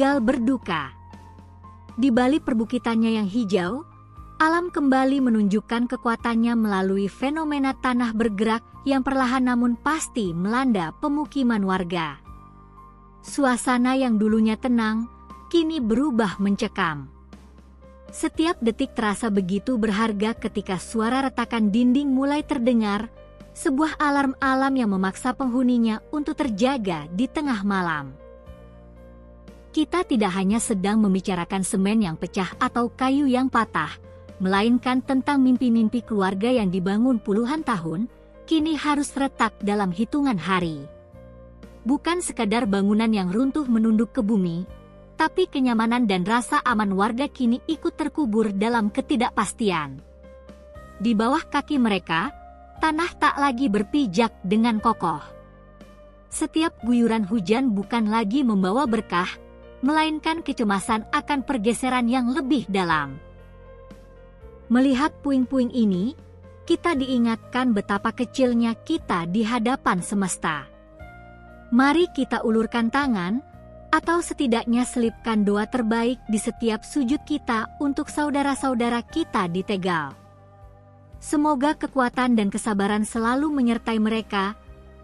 Tegal berduka. Di balik perbukitannya yang hijau, alam kembali menunjukkan kekuatannya melalui fenomena tanah bergerak yang perlahan namun pasti melanda pemukiman warga. Suasana yang dulunya tenang, kini berubah mencekam. Setiap detik terasa begitu berharga ketika suara retakan dinding mulai terdengar, sebuah alarm alam yang memaksa penghuninya untuk terjaga di tengah malam. Kita tidak hanya sedang membicarakan semen yang pecah atau kayu yang patah, melainkan tentang mimpi-mimpi keluarga yang dibangun puluhan tahun, kini harus retak dalam hitungan hari. Bukan sekadar bangunan yang runtuh menunduk ke bumi, tapi kenyamanan dan rasa aman warga kini ikut terkubur dalam ketidakpastian. Di bawah kaki mereka, tanah tak lagi berpijak dengan kokoh. Setiap guyuran hujan bukan lagi membawa berkah, melainkan kecemasan akan pergeseran yang lebih dalam. Melihat puing-puing ini, kita diingatkan betapa kecilnya kita di hadapan semesta. Mari kita ulurkan tangan, atau setidaknya selipkan doa terbaik di setiap sujud kita untuk saudara-saudara kita di Tegal. Semoga kekuatan dan kesabaran selalu menyertai mereka,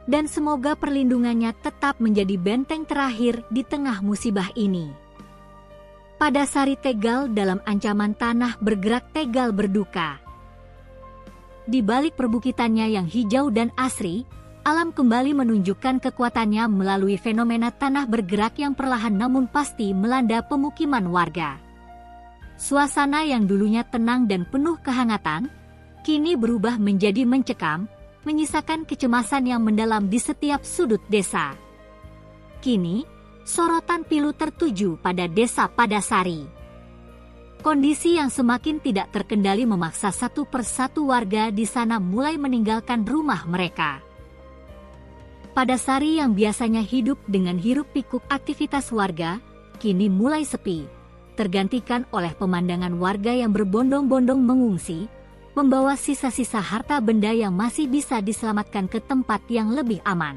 dan semoga perlindungannya tetap menjadi benteng terakhir di tengah musibah ini. Pada Sari Tegal dalam ancaman tanah bergerak Tegal berduka. Di balik perbukitannya yang hijau dan asri, alam kembali menunjukkan kekuatannya melalui fenomena tanah bergerak yang perlahan namun pasti melanda pemukiman warga. Suasana yang dulunya tenang dan penuh kehangatan, kini berubah menjadi mencekam, menyisakan kecemasan yang mendalam di setiap sudut desa. Kini, sorotan pilu tertuju pada desa Padasari. Kondisi yang semakin tidak terkendali memaksa satu persatu warga di sana mulai meninggalkan rumah mereka. Padasari yang biasanya hidup dengan hiruk-pikuk aktivitas warga, kini mulai sepi, tergantikan oleh pemandangan warga yang berbondong-bondong mengungsi, membawa sisa-sisa harta benda yang masih bisa diselamatkan ke tempat yang lebih aman.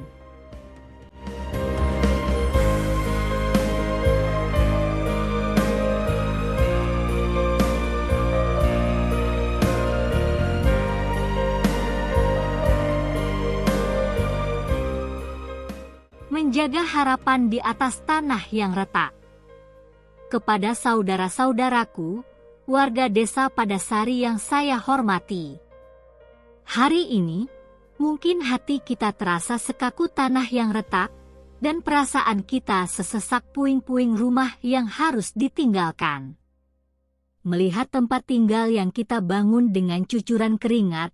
Menjaga harapan di atas tanah yang retak. Kepada saudara-saudaraku, warga desa Padasari yang saya hormati. Hari ini, mungkin hati kita terasa sekaku tanah yang retak, dan perasaan kita sesesak puing-puing rumah yang harus ditinggalkan. Melihat tempat tinggal yang kita bangun dengan cucuran keringat,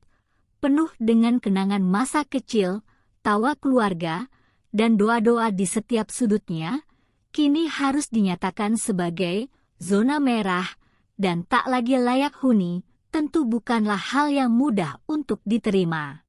penuh dengan kenangan masa kecil, tawa keluarga, dan doa-doa di setiap sudutnya, kini harus dinyatakan sebagai zona merah, dan tak lagi layak huni, tentu bukanlah hal yang mudah untuk diterima.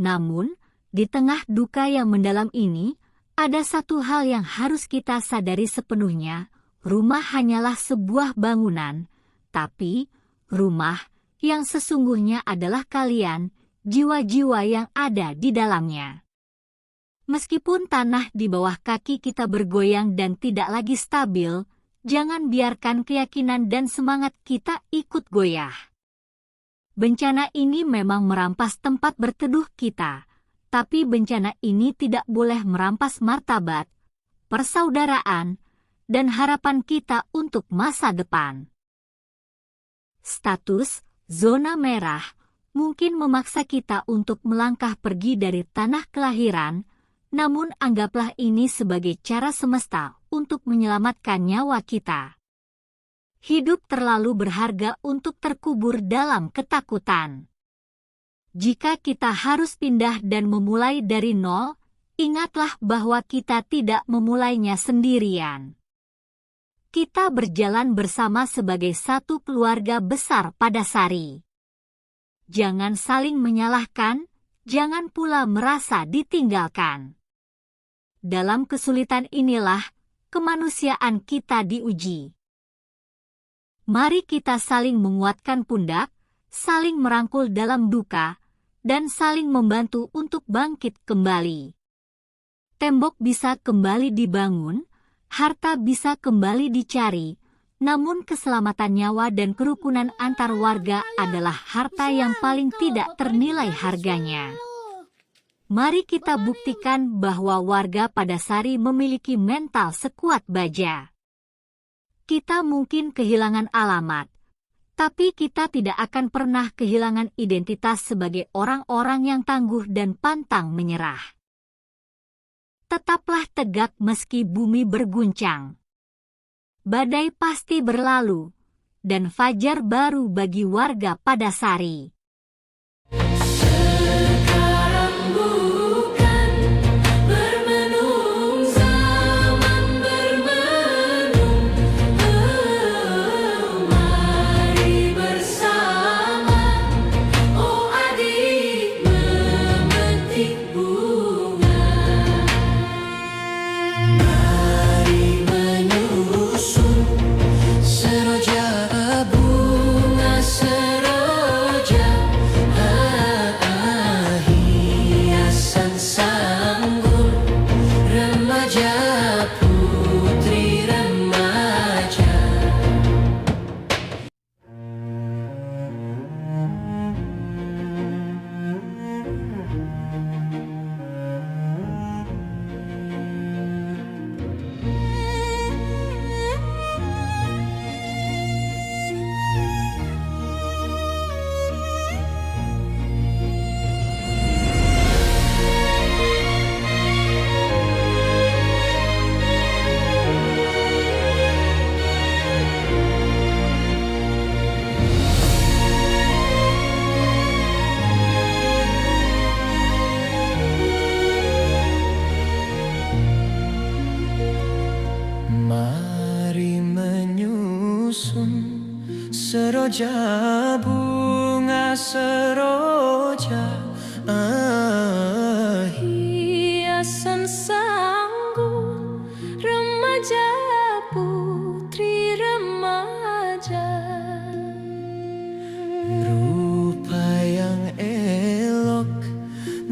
Namun, di tengah duka yang mendalam ini, ada satu hal yang harus kita sadari sepenuhnya, rumah hanyalah sebuah bangunan, tapi rumah yang sesungguhnya adalah kalian, jiwa-jiwa yang ada di dalamnya. Meskipun tanah di bawah kaki kita bergoyang dan tidak lagi stabil, jangan biarkan keyakinan dan semangat kita ikut goyah. Bencana ini memang merampas tempat berteduh kita, tapi bencana ini tidak boleh merampas martabat, persaudaraan, dan harapan kita untuk masa depan. Status zona merah mungkin memaksa kita untuk melangkah pergi dari tanah kelahiran, namun anggaplah ini sebagai cara semesta untuk menyelamatkan nyawa kita. Hidup terlalu berharga untuk terkubur dalam ketakutan. Jika kita harus pindah dan memulai dari nol, ingatlah bahwa kita tidak memulainya sendirian. Kita berjalan bersama sebagai satu keluarga besar Padasari. Jangan saling menyalahkan, jangan pula merasa ditinggalkan. Dalam kesulitan inilah kemanusiaan kita diuji. Mari kita saling menguatkan pundak, saling merangkul dalam duka, dan saling membantu untuk bangkit kembali. Tembok bisa kembali dibangun, Harta bisa kembali dicari, namun keselamatan nyawa dan kerukunan antar warga adalah harta yang paling tidak ternilai harganya. Mari kita buktikan bahwa warga Padasari memiliki mental sekuat baja. Kita mungkin kehilangan alamat, tapi kita tidak akan pernah kehilangan identitas sebagai orang-orang yang tangguh dan pantang menyerah. Tetaplah tegak meski bumi berguncang. Badai pasti berlalu, dan fajar baru bagi warga Padasari. Mari menyusun seroja bunga seroja, hiasan sanggur remaja putri remaja. Rupa yang elok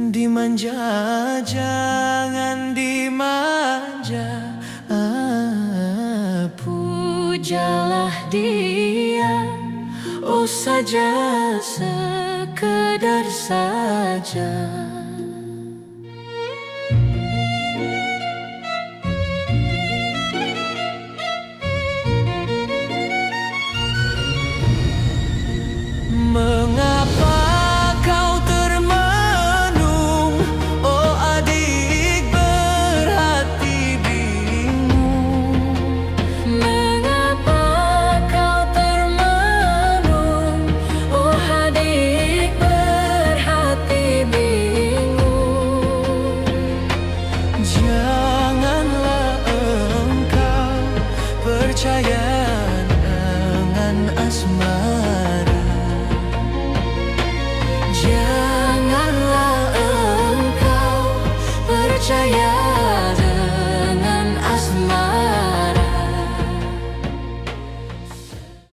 dimanja, jangan dimanja. Pujalah dia, oh saja sekedar saja.